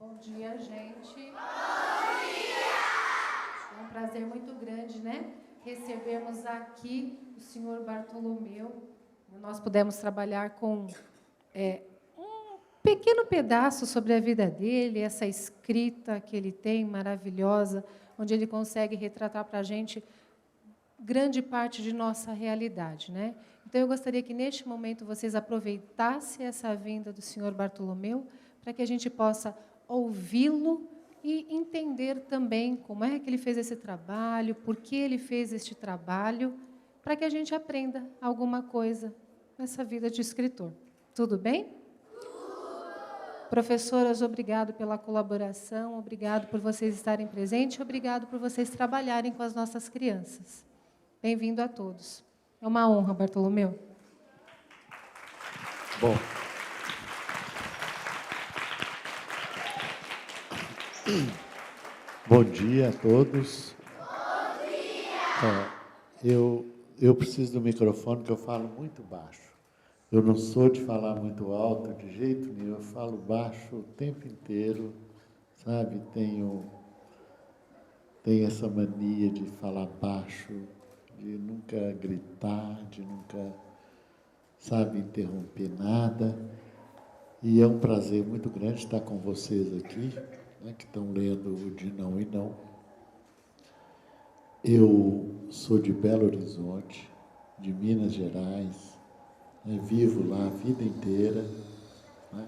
Bom dia, gente. É um prazer muito grande, né? Recebermos aqui o senhor Bartolomeu. Nós pudemos trabalhar com um pequeno pedaço sobre a vida dele, essa escrita que ele tem, maravilhosa, onde ele consegue retratar para a gente grande parte de nossa realidade, né? Então, eu gostaria que, neste momento, vocês aproveitassem essa vinda do senhor Bartolomeu para que a gente possa ouvi-lo e entender também como é que ele fez esse trabalho, por que ele fez este trabalho, para que a gente aprenda alguma coisa nessa vida de escritor. Tudo bem? Professoras, obrigado pela colaboração, obrigado por vocês estarem presentes, obrigado por vocês trabalharem com as nossas crianças. Bem-vindo a todos. É uma honra, Bartolomeu. Bom. Bom dia a todos. Bom dia! Eu preciso do microfone, porque eu falo muito baixo. Eu não sou de falar muito alto, de jeito nenhum. Eu falo baixo o tempo inteiro, sabe? Tenho essa mania de falar baixo, de nunca gritar, de nunca, sabe, interromper nada. E é um prazer muito grande estar com vocês aqui, né, que estão lendo o De Não e Não. Eu sou de Belo Horizonte, de Minas Gerais, né, vivo lá a vida inteira, né,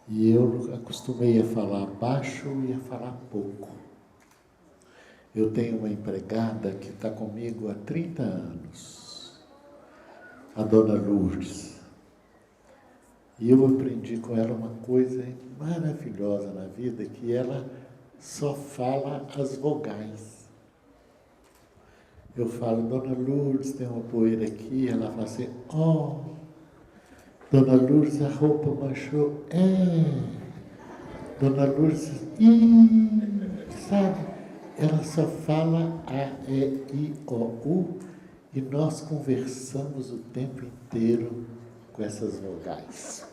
e eu acostumei a falar baixo e a falar pouco. Eu tenho uma empregada que está comigo há 30 anos, a dona Lourdes. E eu aprendi com ela uma coisa maravilhosa na vida, que ela só fala as vogais. Eu falo, dona Lourdes, tem uma poeira aqui, ela fala assim, dona Lourdes, a roupa manchou, dona Lourdes, sabe? Ela só fala A, E, I, O, U, e nós conversamos o tempo inteiro com essas vogais,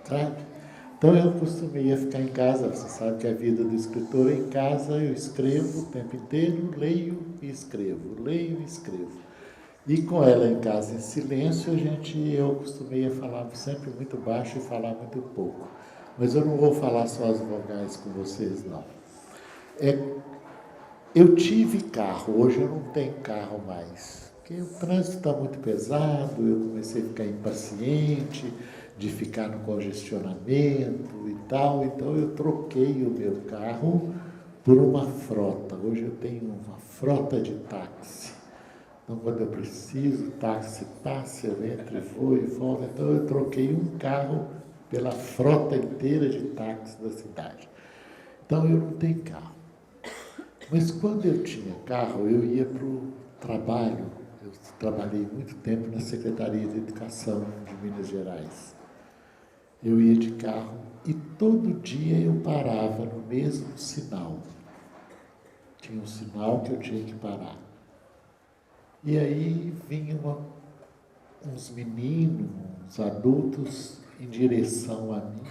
sabe? Então eu acostumei a ficar em casa, você sabe que a vida do escritor é em casa, eu escrevo o tempo inteiro, leio e escrevo, leio e escrevo. E com ela em casa em silêncio, eu acostumei a falar sempre muito baixo e falar muito pouco. Mas eu não vou falar só as vogais com vocês, não. Eu tive carro, hoje eu não tenho carro mais, porque o trânsito está muito pesado, eu comecei a ficar impaciente de ficar no congestionamento e tal, então eu troquei o meu carro por uma frota. Hoje eu tenho uma frota de táxi. Então, quando eu preciso, o táxi passa, eu entro e vou e volto. Então, eu troquei um carro pela frota inteira de táxi da cidade. Então, eu não tenho carro. Mas quando eu tinha carro, eu ia para o trabalho. Eu trabalhei muito tempo na Secretaria de Educação de Minas Gerais. Eu ia de carro e todo dia eu parava no mesmo sinal. Tinha um sinal que eu tinha que parar. E aí vinham uns meninos, uns adultos em direção a mim.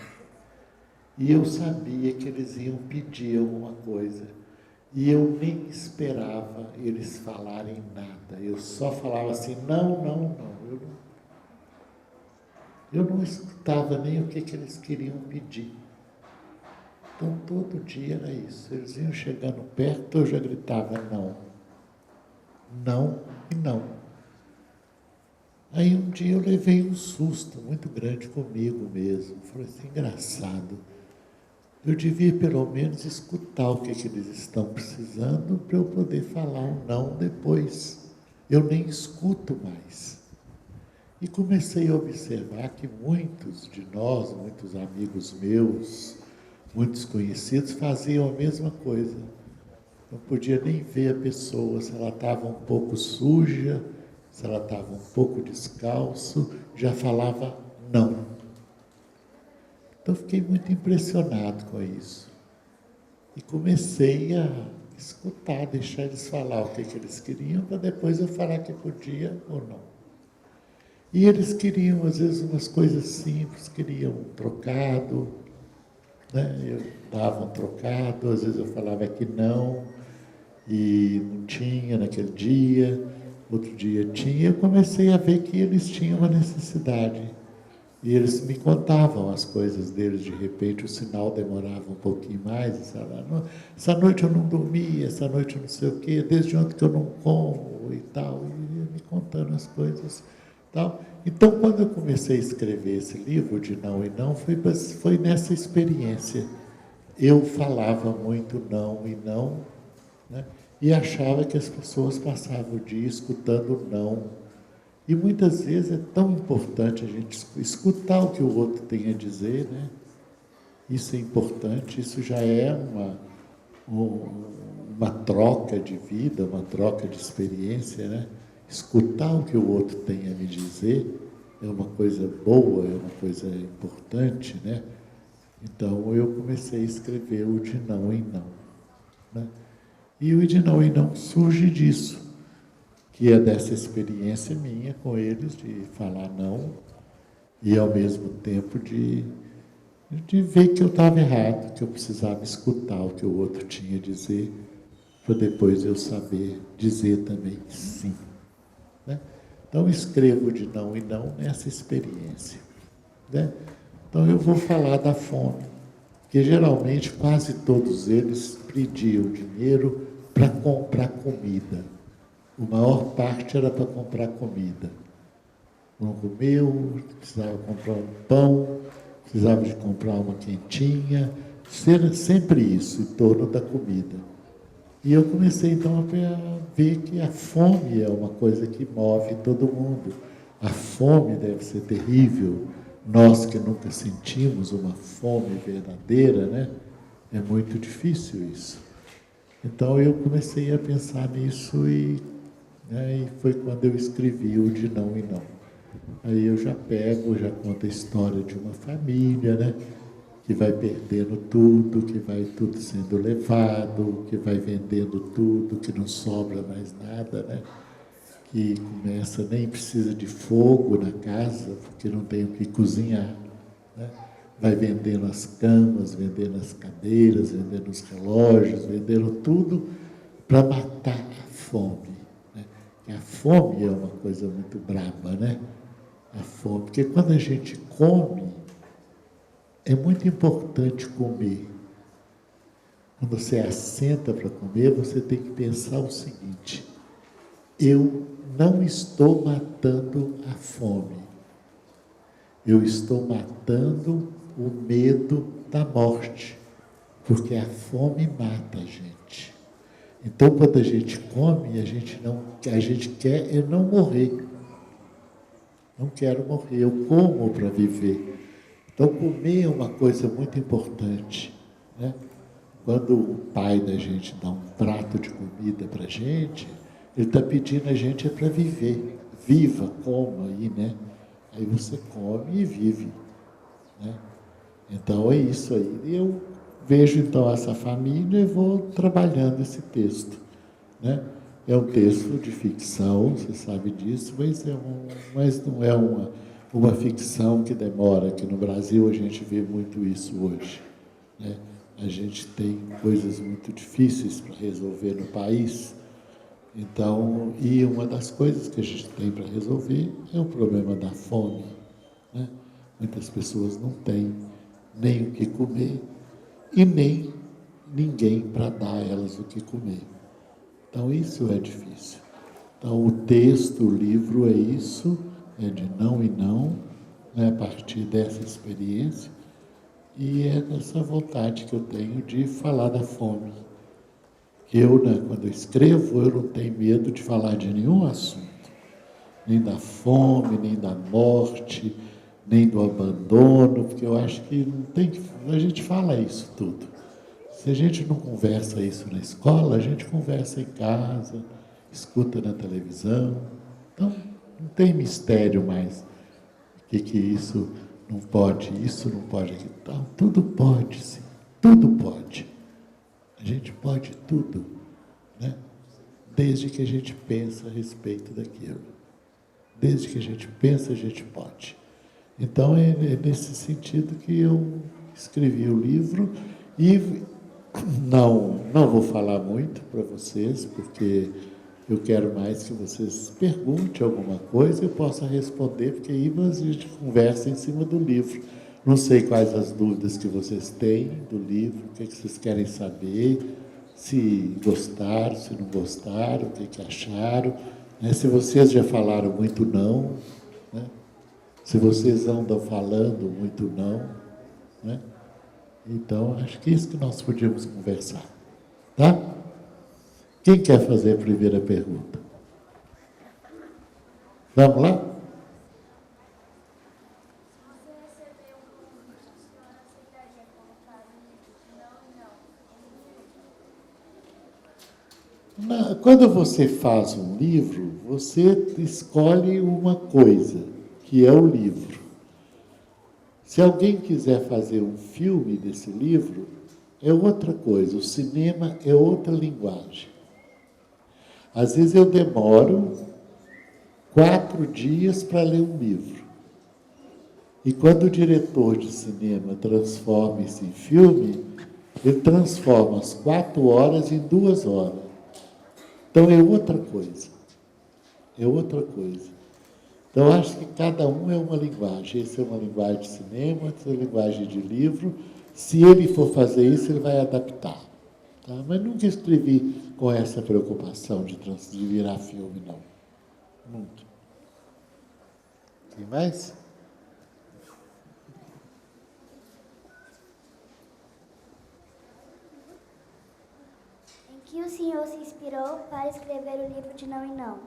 E eu sabia que eles iam pedir alguma coisa. E eu nem esperava eles falarem nada. Eu só falava assim, não. Eu não escutava nem o que eles queriam pedir. Então, todo dia era isso. Eles iam chegando perto, eu já gritava não. Não e não. Aí um dia eu levei um susto muito grande comigo mesmo. Falei assim, engraçado. Eu devia pelo menos escutar o que eles estão precisando para eu poder falar um não depois. Eu nem escuto mais. E comecei a observar que muitos de nós, muitos amigos meus, muitos conhecidos, faziam a mesma coisa. Não podia nem ver a pessoa, se ela estava um pouco suja, se ela estava um pouco descalço, já falava não. Então, fiquei muito impressionado com isso. E comecei a escutar, deixar eles falar o que eles queriam, para depois eu falar que podia ou não. E eles queriam, às vezes, umas coisas simples, queriam um trocado, né? Eu dava um trocado, às vezes eu falava que não, e não tinha naquele dia, outro dia tinha. Eu comecei a ver que eles tinham uma necessidade. E eles me contavam as coisas deles, de repente o sinal demorava um pouquinho mais, e falavam, essa noite eu não dormi, essa noite eu não sei o quê, desde ontem que eu não como e tal, e ia me contando as coisas. Tal. Então, quando eu comecei a escrever esse livro de Não e Não, foi nessa experiência. Eu falava muito não e não, né? E achava que as pessoas passavam o dia escutando não. E muitas vezes é tão importante a gente escutar o que o outro tem a dizer, né? Isso é importante, isso já é uma troca de vida, uma troca de experiência, né? Escutar o que o outro tem a me dizer é uma coisa boa, é uma coisa importante, né? Então eu comecei a escrever o de não em não, né? E o de não em não surge disso, que é dessa experiência minha com eles, de falar não, e ao mesmo tempo de ver que eu estava errado, que eu precisava escutar o que o outro tinha a dizer, para depois eu saber dizer também sim, né? Então escrevo de não e não nessa experiência, né? Então eu vou falar da fome, que geralmente quase todos eles pediam dinheiro para comprar comida. A maior parte era para comprar comida. Não comeu, precisava comprar um pão, precisava de comprar uma quentinha, sempre isso, em torno da comida. E eu comecei então a ver que a fome é uma coisa que move todo mundo. A fome deve ser terrível. Nós que nunca sentimos uma fome verdadeira, né? É muito difícil isso. Então eu comecei a pensar nisso e foi quando eu escrevi o de Não e Não. Aí eu já conto a história de uma família, né? Que vai perdendo tudo, que vai tudo sendo levado, que vai vendendo tudo, que não sobra mais nada, né? Que começa, nem precisa de fogo na casa, porque não tem o que cozinhar, né? Vai vendendo as camas, vendendo as cadeiras, vendendo os relógios, vendendo tudo para matar a fome, né? E a fome é uma coisa muito braba, né? A fome, porque quando a gente come, é muito importante comer. Quando você assenta para comer, você tem que pensar o seguinte: eu não estou matando a fome, eu estou matando o medo da morte, porque a fome mata a gente. Então, quando a gente come, a gente quer é não morrer. Não quero morrer, eu como para viver. Então, comer é uma coisa muito importante, né? Quando o pai da gente dá um prato de comida para a gente, ele está pedindo a gente para viver. Viva, coma aí, né? Aí você come e vive, né? Então é isso aí. Eu vejo então essa família e vou trabalhando esse texto, né? É um texto de ficção, você sabe disso, mas não é uma ficção que demora. Aqui no Brasil a gente vê muito isso hoje, né? A gente tem coisas muito difíceis para resolver no país. Então, e uma das coisas que a gente tem para resolver é o problema da fome, né? Muitas pessoas não têm nem o que comer e nem ninguém para dar a elas o que comer. Então, isso é difícil. Então, o texto, o livro é isso, é de não e não, né, a partir dessa experiência, e é dessa vontade que eu tenho de falar da fome. Eu, né, quando eu escrevo, eu não tenho medo de falar de nenhum assunto, nem da fome, nem da morte, nem do abandono, porque eu acho que não tem que. A gente fala isso tudo. Se a gente não conversa isso na escola, a gente conversa em casa, escuta na televisão. Então, não tem mistério mais. O que isso não pode, isso não pode. Então, tudo pode, sim. Tudo pode. A gente pode tudo, né? Desde que a gente pensa a respeito daquilo. Desde que a gente pensa, a gente pode. Então, é nesse sentido que eu escrevi o livro e não vou falar muito para vocês, porque eu quero mais que vocês perguntem alguma coisa e eu possa responder, porque aí a gente conversa em cima do livro. Não sei quais as dúvidas que vocês têm do livro, o que vocês querem saber, se gostaram, se não gostaram, o que acharam, né? Se vocês já falaram muito não, né? Se vocês andam falando muito não, né? Então, acho que é isso que nós podíamos conversar. Tá? Quem quer fazer a primeira pergunta? Vamos lá? Quando você faz um livro, você escolhe uma coisa, que é o livro. Se alguém quiser fazer um filme desse livro, é outra coisa. O cinema é outra linguagem. Às vezes eu demoro 4 dias para ler um livro. E quando o diretor de cinema transforma isso em filme, ele transforma as 4 horas em 2 horas. Então é outra coisa. É outra coisa. Então, acho que cada um é uma linguagem. Esse é uma linguagem de cinema, essa é uma linguagem de livro. Se ele for fazer isso, ele vai adaptar. Tá? Mas nunca escrevi com essa preocupação de virar filme, não. Nunca. Tem mais? Em que o senhor se inspirou para escrever o livro de Não e Não?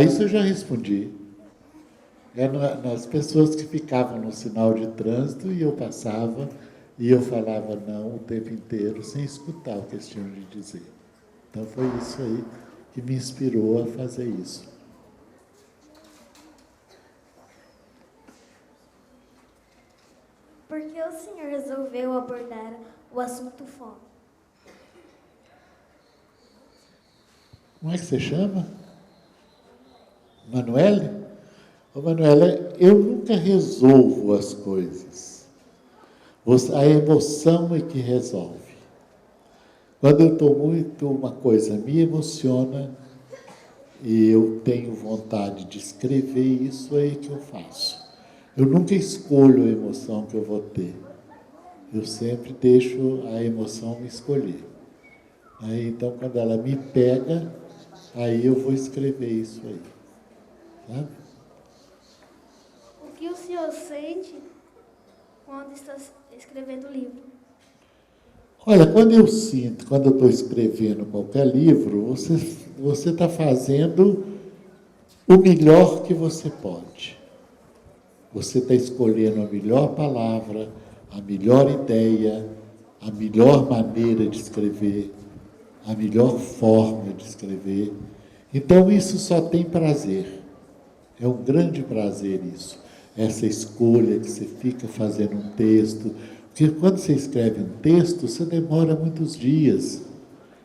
Isso eu já respondi. Nas pessoas que ficavam no sinal de trânsito e eu passava e eu falava não o tempo inteiro sem escutar o que eles tinham de dizer. Então foi isso aí que me inspirou a fazer isso. Por que o senhor resolveu abordar o assunto fome? Como é que você chama? Manuela? Ô, Manuela, eu nunca resolvo as coisas. A emoção é que resolve. Quando eu estou muito, uma coisa me emociona e eu tenho vontade de escrever, isso aí que eu faço. Eu nunca escolho a emoção que eu vou ter. Eu sempre deixo a emoção me escolher. Então, quando ela me pega, aí eu vou escrever isso aí. Sabe? O que o senhor sente quando está escrevendo o livro? Olha, quando eu estou escrevendo qualquer livro, você está fazendo o melhor que você pode. Você está escolhendo a melhor palavra, a melhor ideia, a melhor maneira de escrever, a melhor forma de escrever. Então, isso só tem prazer. É um grande prazer isso. Essa escolha que você fica fazendo um texto. Porque quando você escreve um texto, você demora muitos dias.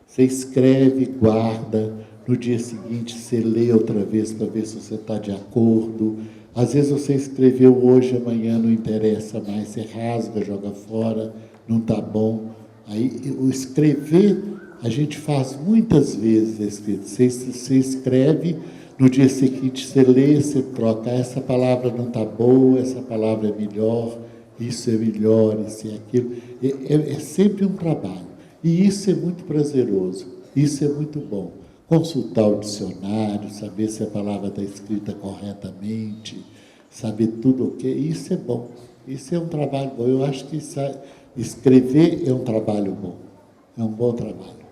Você escreve, guarda, no dia seguinte você lê outra vez para ver se você está de acordo. Às vezes você escreveu hoje, amanhã não interessa mais, você rasga, joga fora, não está bom. Aí o escrever, a gente faz muitas vezes. Você escreve, no dia seguinte você lê, você troca, essa palavra não está boa, essa palavra é melhor, isso é melhor, isso é aquilo. É sempre um trabalho. E isso é muito prazeroso, isso é muito bom. Consultar o dicionário, saber se a palavra está escrita corretamente, saber tudo o que, isso é bom. Isso é um trabalho bom. Eu acho que escrever é um trabalho bom, é um bom trabalho.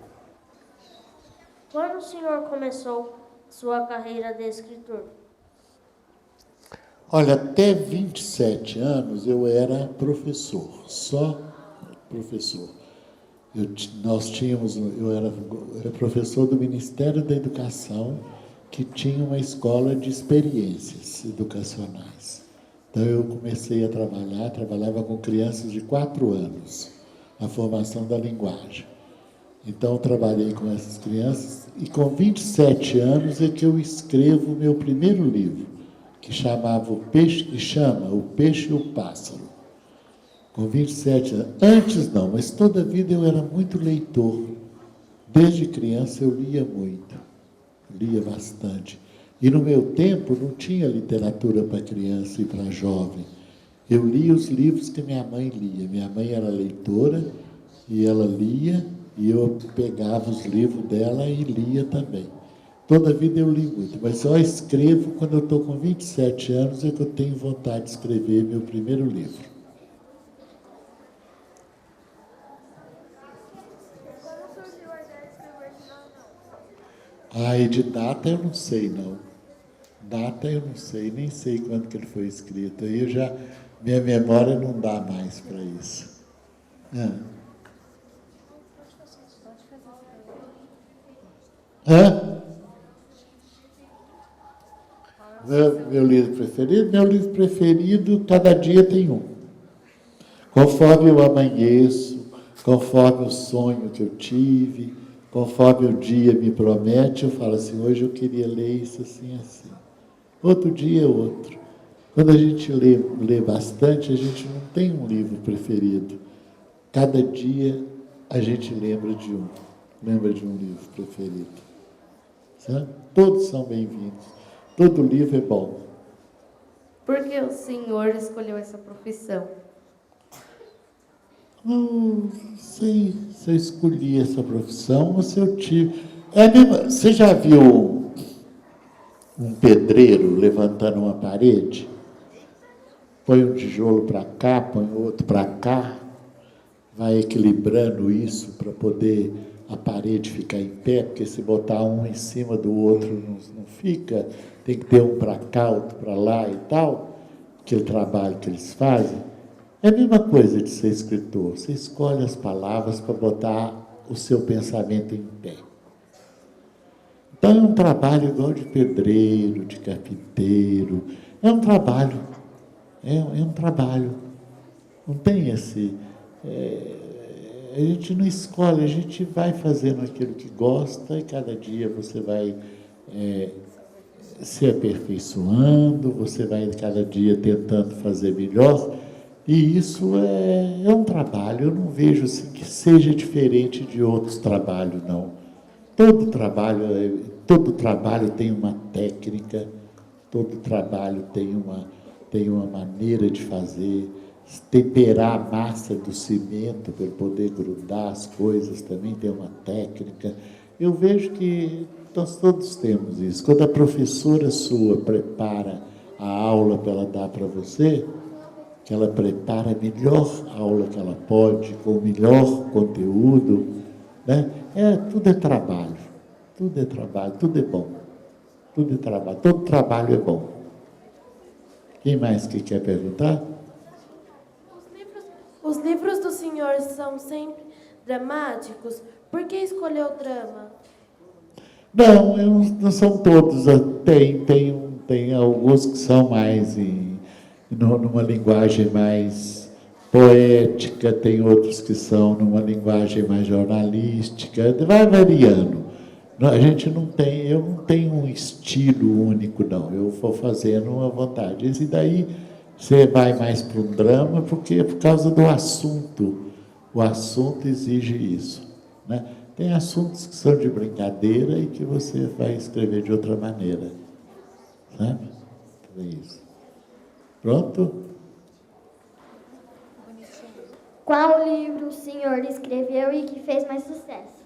Quando o senhor começou sua carreira de escritor? Olha, até 27 anos eu era professor, só professor. Eu era professor do Ministério da Educação, que tinha uma escola de experiências educacionais. Então eu comecei a trabalhava com crianças de 4 anos, na formação da linguagem. Então eu trabalhei com essas crianças e com 27 anos é que eu escrevo o meu primeiro livro, que chama O Peixe e o Pássaro. Com 27 anos. Antes não, mas toda a vida eu era muito leitor. Desde criança eu lia muito, lia bastante. E no meu tempo não tinha literatura para criança e para jovem. Eu lia os livros que minha mãe lia. Minha mãe era leitora e ela lia e eu pegava os livros dela e lia também. Toda a vida eu li muito, mas só escrevo quando eu estou com 27 anos é que eu tenho vontade de escrever meu primeiro livro. E de data eu não sei, não. Data eu não sei, nem sei quando que ele foi escrito. Aí eu já, minha memória não dá mais para isso. Meu livro preferido? Meu livro preferido, cada dia tem um. Conforme eu amanheço, conforme o sonho que eu tive, conforme o dia me promete, eu falo assim, hoje eu queria ler isso assim, assim. Outro dia é outro. Quando a gente lê bastante, a gente não tem um livro preferido. Cada dia a gente lembra de um livro preferido. Sabe? Todos são bem-vindos. Todo livro é bom. Por que o senhor escolheu essa profissão? Não sei se eu escolhi essa profissão ou se eu tive. Você já viu um pedreiro levantando uma parede? Põe um tijolo para cá, põe outro para cá, vai equilibrando isso para poder a parede ficar em pé, porque se botar um em cima do outro não fica, tem que ter um para cá, outro para lá e tal, aquele trabalho que eles fazem. É a mesma coisa de ser escritor, você escolhe as palavras para botar o seu pensamento em pé. Então é um trabalho igual de pedreiro, de carpinteiro, é um trabalho, não tem esse... a gente não escolhe, a gente vai fazendo aquilo que gosta e cada dia você vai se aperfeiçoando, você vai cada dia tentando fazer melhor, e isso é um trabalho. Eu não vejo assim, que seja diferente de outros trabalhos, não. Todo trabalho tem uma técnica, todo trabalho tem uma maneira de fazer. Temperar a massa do cimento para poder grudar as coisas também tem uma técnica. Eu vejo que nós todos temos isso. Quando a professora sua prepara a aula para ela dar para você, que ela prepara a melhor aula que ela pode, com o melhor conteúdo, né? Tudo é trabalho, tudo é bom, tudo é trabalho, todo trabalho é bom. Quem mais que quer perguntar? Os livros do senhor são sempre dramáticos? Por que escolheu o drama? Não são todos. Tem alguns que são mais numa linguagem mais poética, tem outros que são numa linguagem mais jornalística, vai variando. Eu não tenho um estilo único, não. Eu vou fazendo uma vontade. Esse daí você vai mais para um drama, porque é por causa do assunto. O assunto exige isso, né? Tem assuntos que são de brincadeira e que você vai escrever de outra maneira. Sabe? É isso. Pronto? Qual livro o senhor escreveu e que fez mais sucesso?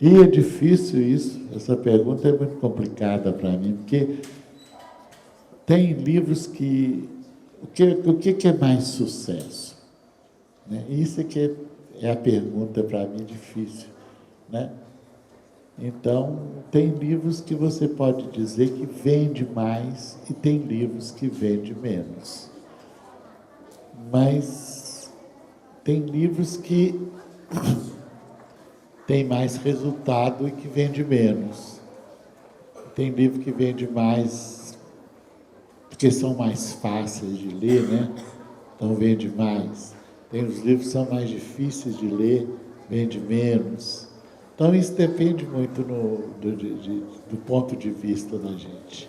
E é difícil isso. Essa pergunta é muito complicada para mim, porque tem livros que... O que é mais sucesso? Né? Isso é que é a pergunta para mim difícil, né? Então, tem livros que você pode dizer que vende mais e tem livros que vende menos. Mas tem livros que tem mais resultado e que vende menos. Tem livro que vende mais porque são mais fáceis de ler, né? Então vende mais. Tem os livros que são mais difíceis de ler, vende menos. Então isso depende muito do ponto de vista da gente,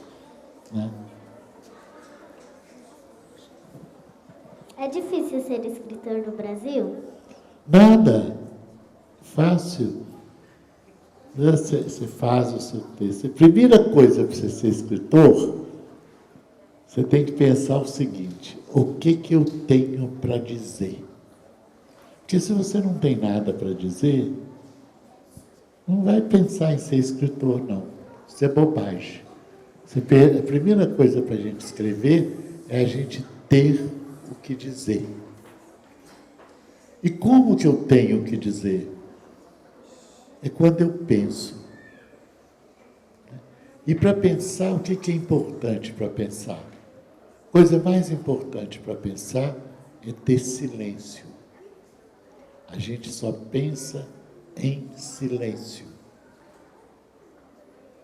né? É difícil ser escritor no Brasil? Nada. Fácil. Você faz o seu texto. A primeira coisa para você ser escritor, você tem que pensar o seguinte: o que eu tenho para dizer? Porque se você não tem nada para dizer, não vai pensar em ser escritor, não. Isso é bobagem. A primeira coisa para a gente escrever é a gente ter o que dizer. E como que eu tenho o que dizer? É quando eu penso. E para pensar, o que é importante para pensar? A coisa mais importante para pensar é ter silêncio. A gente só pensa em silêncio.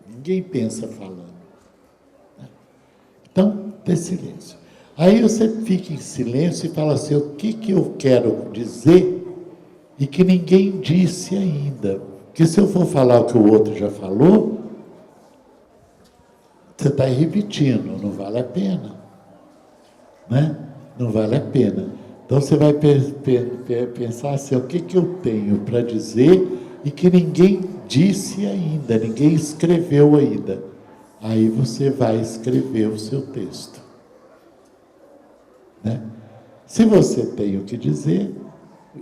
Ninguém pensa falando. Então, ter silêncio. Aí você fica em silêncio e fala assim: o que eu quero dizer e que ninguém disse ainda? Porque se eu for falar o que o outro já falou, você está repetindo, não vale a pena. Né? Não vale a pena. Então você vai pensar assim: o que eu tenho para dizer e que ninguém disse ainda, ninguém escreveu ainda. Aí você vai escrever o seu texto. Né? Se você tem o que dizer,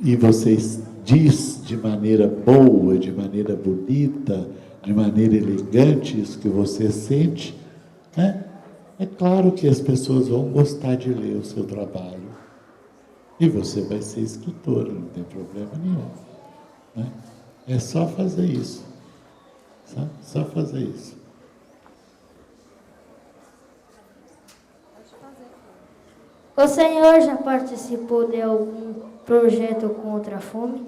e você diz de maneira boa, de maneira bonita, de maneira elegante isso que você sente, né? É claro que as pessoas vão gostar de ler o seu trabalho. E você vai ser escritora, não tem problema nenhum. Né? É só fazer isso. Só fazer isso. O senhor já participou de algum projeto contra a fome?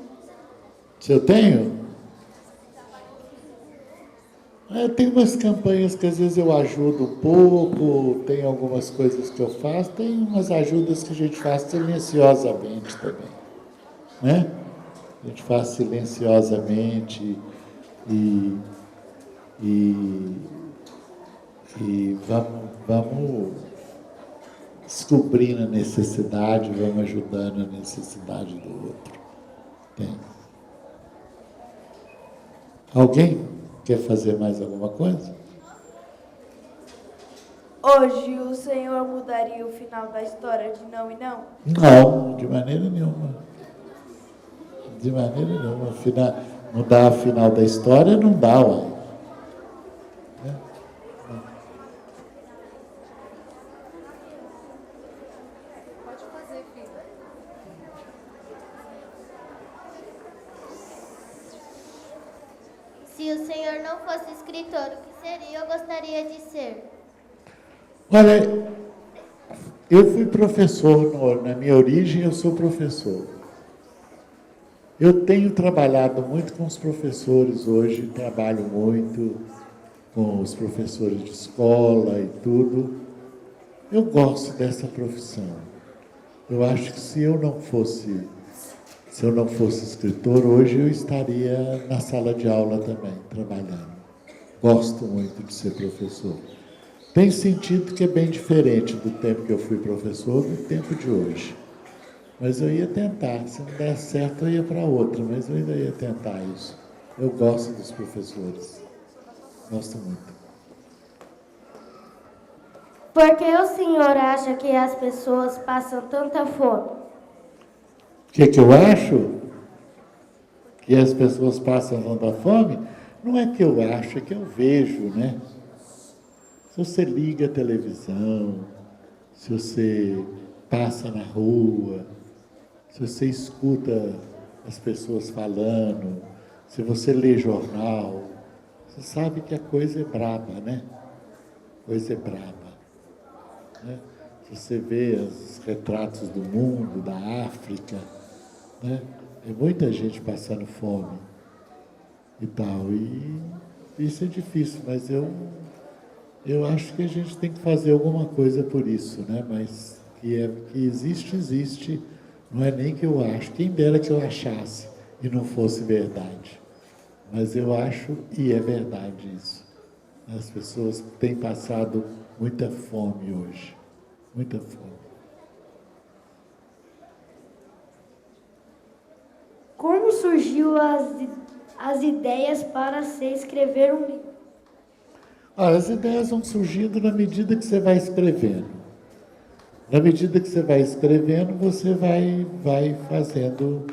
Se eu tenho? Tem umas campanhas que às vezes eu ajudo um pouco, tem algumas coisas que eu faço, tem umas ajudas que a gente faz silenciosamente também. Né? A gente faz silenciosamente e vamos descobrindo a necessidade, vamos ajudando a necessidade do outro. Tem. Alguém quer fazer mais alguma coisa? Hoje o senhor mudaria o final da história de Não e Não? Não, de maneira nenhuma. De maneira nenhuma. Mudar o final da história não dá, ué. Pode fazer, filho. Se o senhor não fosse escritor, o que seria? Eu gostaria de ser. Olha, eu fui professor, na minha origem eu sou professor. Eu tenho trabalhado muito com os professores hoje, trabalho muito com os professores de escola e tudo. Eu gosto dessa profissão. Eu acho que se eu não fosse escritor, hoje eu estaria na sala de aula também, trabalhando. Gosto muito de ser professor. Tem sentido que é bem diferente do tempo que eu fui professor do tempo de hoje. Mas eu ia tentar. Se não der certo, eu ia para outra, mas eu ainda ia tentar isso. Eu gosto dos professores. Gosto muito. Por que o senhor acha que as pessoas passam tanta fome? O que eu acho? Que as pessoas passam tanta fome? Não é que eu acho, é que eu vejo, né? Se você liga a televisão, se você passa na rua, se você escuta as pessoas falando, se você lê jornal, você sabe que a coisa é braba, né? A coisa é braba. Né? Se você vê os retratos do mundo, da África, né? Tem muita gente passando fome e tal. E isso é difícil, mas eu acho que a gente tem que fazer alguma coisa por isso, né? Mas que existe, existe. Não é nem que eu acho. Quem dera que eu achasse e não fosse verdade. Mas eu acho e é verdade isso. As pessoas têm passado muita fome hoje. Muita fome. Como surgiu as ideias para se escrever um livro? Olha, as ideias vão surgindo na medida que você vai escrevendo. Na medida que você vai escrevendo, você vai fazendo,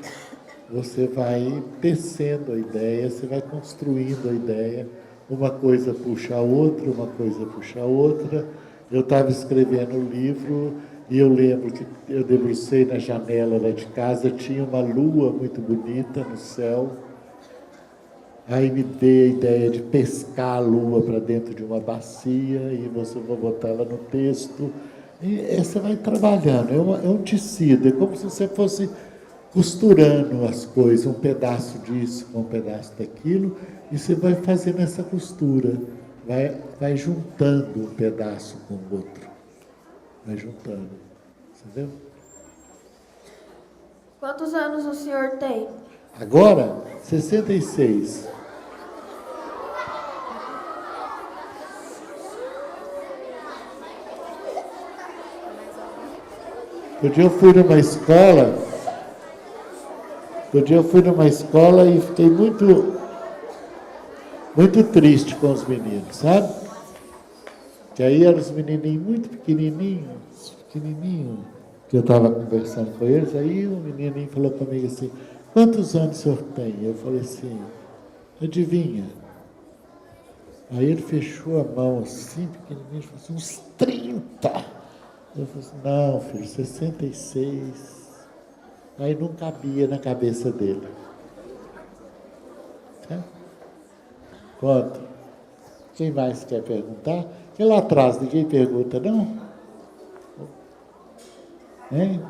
você vai tecendo a ideia, você vai construindo a ideia. Uma coisa puxa a outra, uma coisa puxa a outra. Eu estava escrevendo o livro e eu lembro que eu debrucei na janela lá de casa, tinha uma lua muito bonita no céu. Aí me dei a ideia de pescar a lua para dentro de uma bacia e você vai botar ela no texto. E você vai trabalhando, é um tecido, é como se você fosse costurando as coisas, um pedaço disso com um pedaço daquilo, e você vai fazendo essa costura, vai juntando um pedaço com o outro, vai juntando, entendeu? Quantos anos o senhor tem? Agora, 66. Outro dia eu fui numa escola e fiquei muito triste com os meninos, sabe? Que aí eram os menininhos muito pequenininhos, que eu estava conversando com eles, aí o menininho falou comigo assim, quantos anos o senhor tem? Eu falei assim, adivinha? Aí ele fechou a mão assim, pequenininho, falou assim, uns 30. Eu falei assim, não, filho, 66. Aí não cabia na cabeça dele. Tá? Pronto. Quem mais quer perguntar? E lá atrás, ninguém pergunta, não? Hein?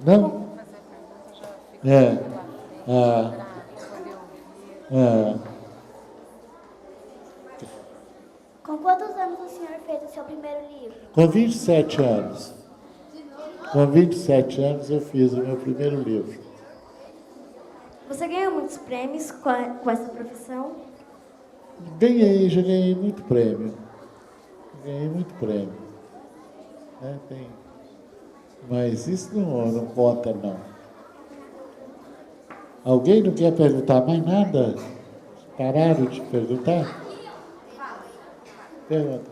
Não? Com quantos anos o senhor fez o seu primeiro livro? Com 27 anos. Com 27 anos eu fiz o meu primeiro livro. Você ganhou muitos prêmios com essa profissão? Já ganhei muito prêmio. Tem. Mas isso não conta, não. Alguém não quer perguntar mais nada? Pararam de perguntar? Pergunta.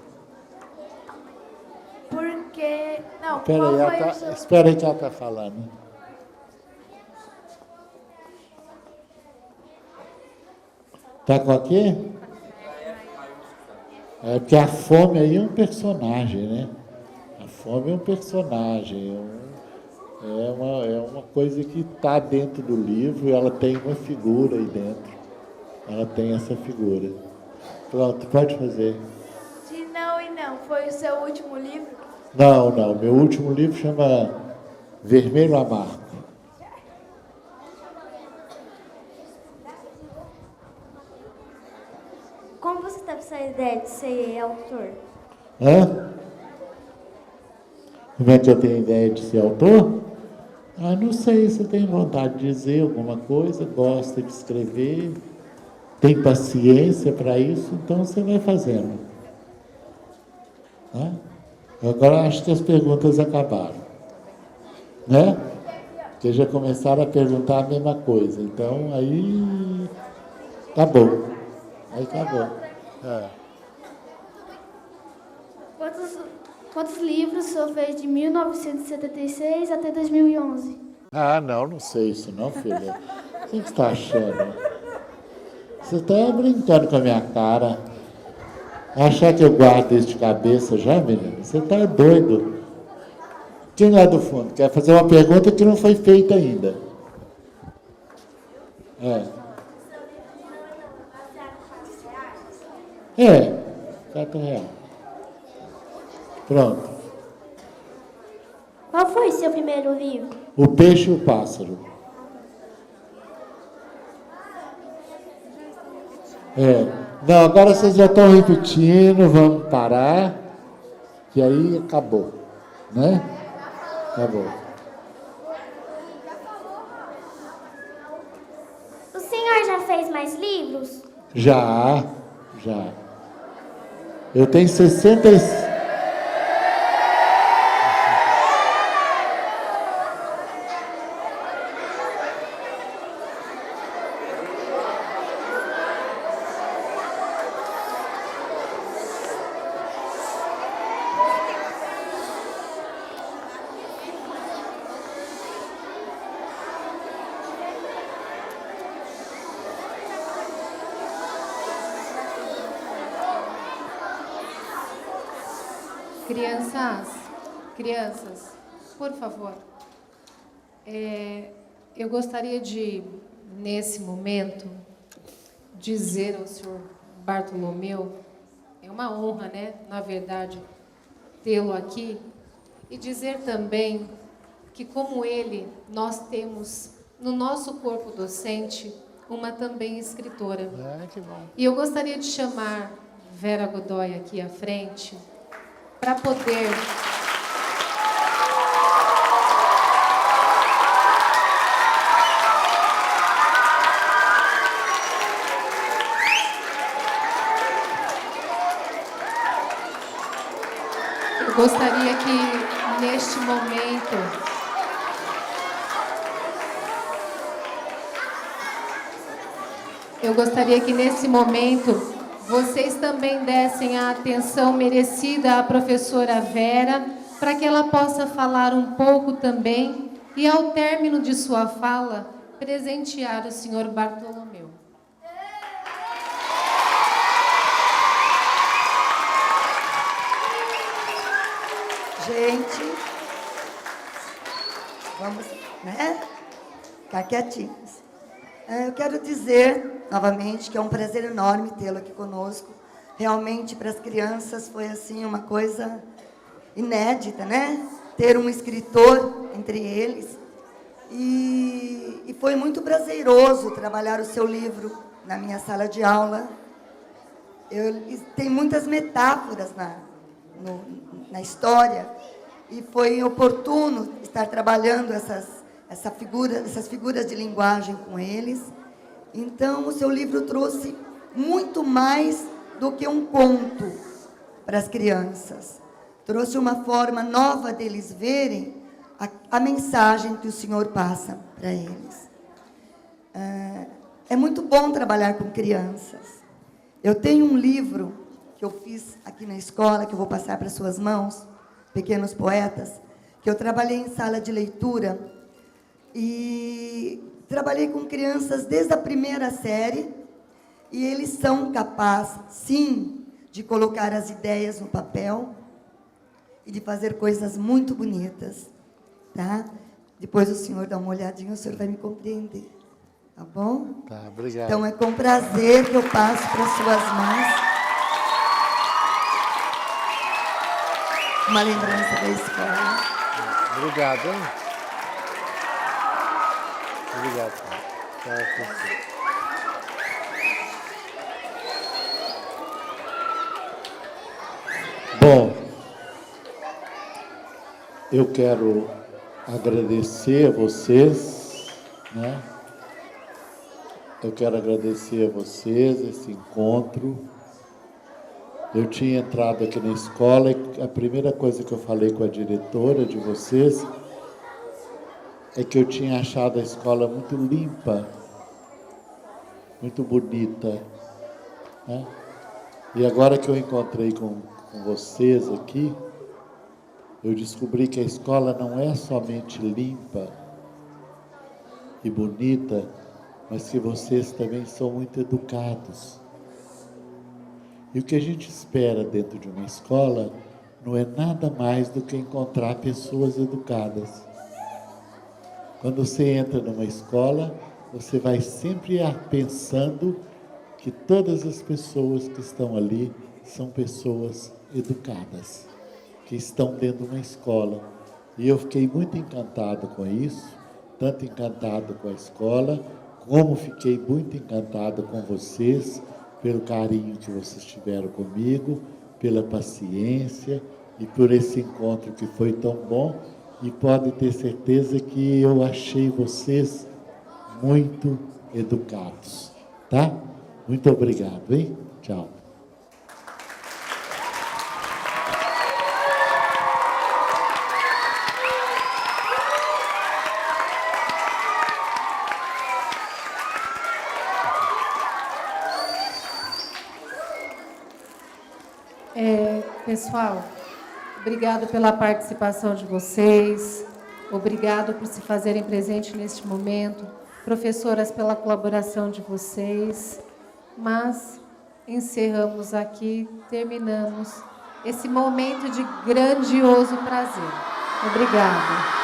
Porque... Não, Espera aí que ela está falando. Está com a quê? É porque a fome aí é um personagem, né? A fome é um personagem, é uma coisa que está dentro do livro, ela tem uma figura aí dentro. Ela tem essa figura. Pronto, pode fazer. De Não e Não, foi o seu último livro? Não. Meu último livro chama Vermelho Amargo. Como você teve essa ideia de ser autor? Como é que eu tenho ideia de ser autor? Não sei, você tem vontade de dizer alguma coisa, gosta de escrever, tem paciência para isso, então você vai fazendo. Agora acho que as perguntas acabaram. Né? Porque já começaram a perguntar a mesma coisa. Então, aí acabou. Quantos livros o senhor fez de 1976 até 2011? Não sei isso não, filha. O que você está achando? Você está brincando com a minha cara. Achar que eu guardo isso de cabeça já, menino? Você está doido. Quem lá do fundo quer fazer uma pergunta que não foi feita ainda? R$4. Pronto. Qual foi seu primeiro livro? O Peixe e o Pássaro. Não, agora vocês já estão repetindo, vamos parar, que aí acabou, né? Acabou. O senhor já fez mais livros? Já. Eu tenho 66. Crianças, por favor. Eu gostaria de, nesse momento, dizer ao senhor Bartolomeu, é uma honra, né, na verdade, tê-lo aqui, e dizer também que, como ele, nós temos no nosso corpo docente uma também escritora. Que bom. E eu gostaria de chamar Vera Godoy aqui à frente para poder... Eu gostaria que, neste momento, vocês também dessem a atenção merecida à professora Vera, para que ela possa falar um pouco também e, ao término de sua fala, presentear o senhor Bartolomeu. Gente, vamos, né? Ficar quietinhos. Eu quero dizer, novamente, que é um prazer enorme tê-lo aqui conosco. Realmente, para as crianças, foi, assim, uma coisa inédita, né? Ter um escritor entre eles. E foi muito prazeroso trabalhar o seu livro na minha sala de aula. Tem muitas metáforas na história, e foi oportuno estar trabalhando essas figuras de linguagem com eles. Então, o seu livro trouxe muito mais do que um conto para as crianças. Trouxe uma forma nova deles verem a mensagem que o Senhor passa para eles. É muito bom trabalhar com crianças. Eu tenho um livro que eu fiz aqui na escola, que eu vou passar para suas mãos, Pequenos Poetas, que eu trabalhei em sala de leitura, e trabalhei com crianças desde a primeira série, e eles são capazes, sim, de colocar as ideias no papel e de fazer coisas muito bonitas, tá? Depois o senhor dá uma olhadinha, o senhor vai me compreender, tá bom? Tá, obrigado. Então, é com prazer que eu passo para suas mãos uma lembrança da escola. Obrigado, hein? Obrigado. Bom, eu quero agradecer a vocês, né? Eu quero agradecer a vocês esse encontro. Eu tinha entrado aqui na escola e a primeira coisa que eu falei com a diretora de vocês é que eu tinha achado a escola muito limpa, muito bonita, né? E agora que eu encontrei com vocês aqui, eu descobri que a escola não é somente limpa e bonita, mas que vocês também são muito educados. E o que a gente espera dentro de uma escola não é nada mais do que encontrar pessoas educadas. Quando você entra numa escola, você vai sempre pensando que todas as pessoas que estão ali são pessoas educadas, que estão dentro de uma escola. E eu fiquei muito encantado com isso, tanto encantado com a escola, como fiquei muito encantado com vocês, pelo carinho que vocês tiveram comigo, pela paciência e por esse encontro que foi tão bom. E pode ter certeza que eu achei vocês muito educados, tá? Muito obrigado, hein? Tchau. Pessoal, obrigado pela participação de vocês, obrigado por se fazerem presente neste momento, professoras pela colaboração de vocês, mas encerramos aqui, terminamos esse momento de grandioso prazer. Obrigada.